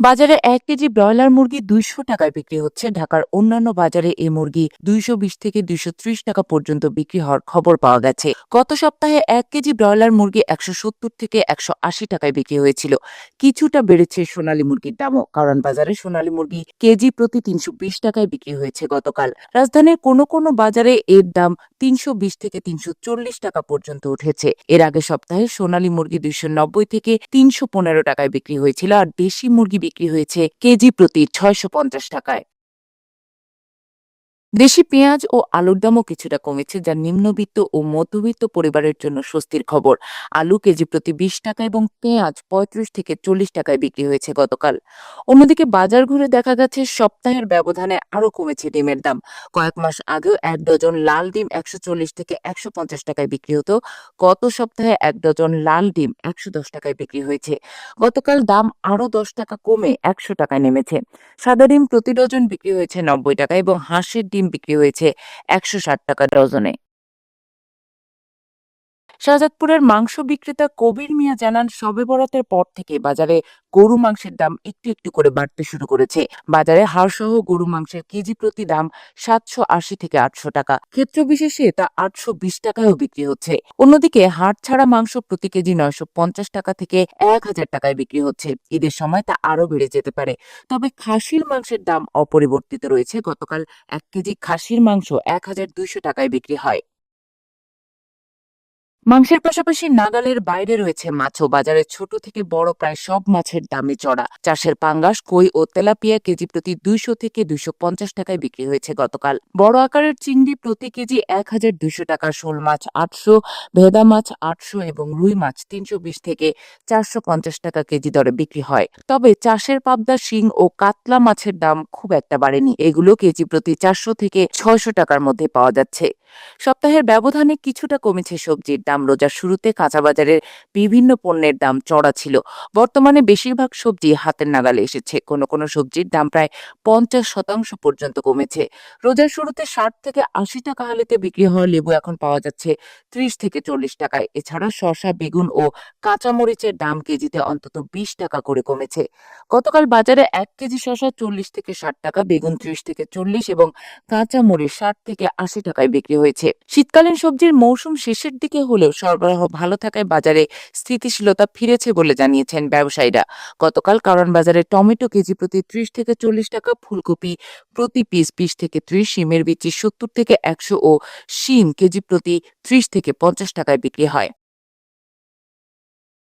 বাজারে ১ KG broiler মুরগি ২০০ টাকায় বিক্রি হচ্ছে। ঢাকার অন্যান্য বাজারে এ মুরগি ২২০ থেকে ২৩০ টাকা পর্যন্ত বিক্রি হওয়ার খবর পাওয়া গেছে। গত সপ্তাহে ১ কেজি ব্রয়লার মুরগি ১৭০ থেকে ১৮০ টাকায় বিক্রি হয়েছিল। কিছুটা বেড়েছে সোনালী মুরগির দামও, কারণ বাজারে সোনালী মুরগি কেজি প্রতি ৩২০ টাকায় বিক্রি হয়েছে গতকাল। রাজধানীর কোনো কোনো বাজারে এর দাম ৩২০ থেকে ৩৪০ টাকা পর্যন্ত উঠেছে। এর আগে সপ্তাহে সোনালী মুরগি ২৯০ থেকে ৩১৫ টাকায় বিক্রি হয়েছিল, আর দেশি মুরগি বিক্রি হয়েছে কেজি প্রতি ৬৫০ টাকায়। দেশি পেঁয়াজ ও আলুর দামও কিছুটা কমেছে, যা নিম্নবিত্ত ও মধ্যবিত্ত পরিবারের জন্য স্বস্তির খবর। আলু কেজি প্রতি ২০ টাকা এবং পেঁয়াজ ৩৫ থেকে ৪০ টাকায় বিক্রি হয়েছে গতকাল। অন্যদিকে বাজার ঘুরে দেখা গেছে সপ্তাহের ব্যবধানে আরও কমেছে ডিমের দাম। কয়েক মাস আগেও ১ ডজন লাল ডিম ১৪০ থেকে ১৫০ টাকায় বিক্রি হতো। গত সপ্তাহে ১ ডজন লাল ডিম ১১০ টাকায় বিক্রি হয়েছে। গতকাল দাম আরও ১০ টাকা কমে ১০০ টাকায় নেমেছে। সাদা ডিম প্রতি ডজন বিক্রি হয়েছে ৯০ টাকা এবং হাঁসের ডিম বিক্রি হয়েছে ১৬০ টাকা ডজনে। শাহজাদপুরের মাংস বিক্রেতা কবির মিয়া জানান, শবে বরাতের পর থেকে বাজারে গরু মাংসের দাম একটু একটু করে বাড়তে শুরু করেছে। বাজারে হাড়সহ গরু মাংসের কেজি প্রতি দাম ৭৮০ থেকে ৮০০ টাকা, ক্ষেত্র বিশেষে তা ৮২০ টাকায়ও বিক্রি হচ্ছে। অন্যদিকে হাড় ছাড়া মাংস প্রতি কেজি ৯৫০ টাকা থেকে ১,০০০ টাকায় বিক্রি হচ্ছে। ঈদের সময় তা আরও বেড়ে যেতে পারে। তবে খাসির মাংসের দাম অপরিবর্তিত রয়েছে। গতকাল ১ কেজি খাসির মাংস ১,২০০ টাকায় বিক্রি হয়। মাংসের পাশাপাশি নাগালের বাইরে রয়েছে মাছও। বাজারে ছোট থেকে বড় প্রায় সব মাছের দামে চড়া। চাষের পাঙ্গাস, কই ও তেলাপিয়া কেজি প্রতি ২০০ থেকে ২৫০ টাকায় বিক্রি হয়েছে গতকাল। বড় আকারের চিংড়ি প্রতি কেজি ১,২০০ টাকা, শোল মাছ ৮০০, ভেদা মাছ ৮০০ এবং রুই মাছ ৩২০ থেকে ৪৫০ টাকা কেজি দরে বিক্রি হয়। তবে চাষের পাবদা, শিং ও কাতলা মাছের দাম খুব একটা বাড়েনি। এগুলো কেজি প্রতি ৪০০ থেকে ৬০০ টাকার মধ্যে পাওয়া যাচ্ছে। সপ্তাহের ব্যবধানে কিছুটা কমেছে সবজির দাম। রোজার শুরুতে কাঁচা বাজারের বিভিন্ন পণ্যের দাম চড়া ছিল। বর্তমানে বেশিরভাগ সবজি হাতের নাগালে এসেছে। কোনো কোনো সবজির দাম প্রায় ৫০% পর্যন্ত কমেছে। রোজার শুরুতে ৬০ থেকে ৮০ টাকা হালিতে বিক্রি হওয়া লেবু এখন পাওয়া যাচ্ছে ৩০ থেকে ৪০ টাকায়। এছাড়া শসা, বেগুন ও কাঁচামরিচের দাম কেজিতে অন্তত ২০ টাকা করে কমেছে। গতকাল বাজারে ১ কেজি শসা ৪০ থেকে ৬০ টাকা, বেগুন ৩০ থেকে ৪০ এবং কাঁচামরিচ ৬০ থেকে ৮০ টাকায় বিক্রি হয়েছে। শীতকালীন সবজির মৌসুম শেষের দিকে হলেও সরবরাহ ভালো থাকায় বাজারে স্থিতিশীলতা ফিরেছে বলে জানিয়েছেন ব্যবসায়ীরা। গতকাল কারওয়ান বাজারে টমেটো কেজি প্রতি ৩০ থেকে ৪০ টাকা, ফুলকপি প্রতি পিস ২০ থেকে ৩০, শিমের বিচি ৭০ থেকে ১০০ ও শিম কেজি প্রতি ৩০ থেকে ৫০ টাকায় বিক্রি হয়।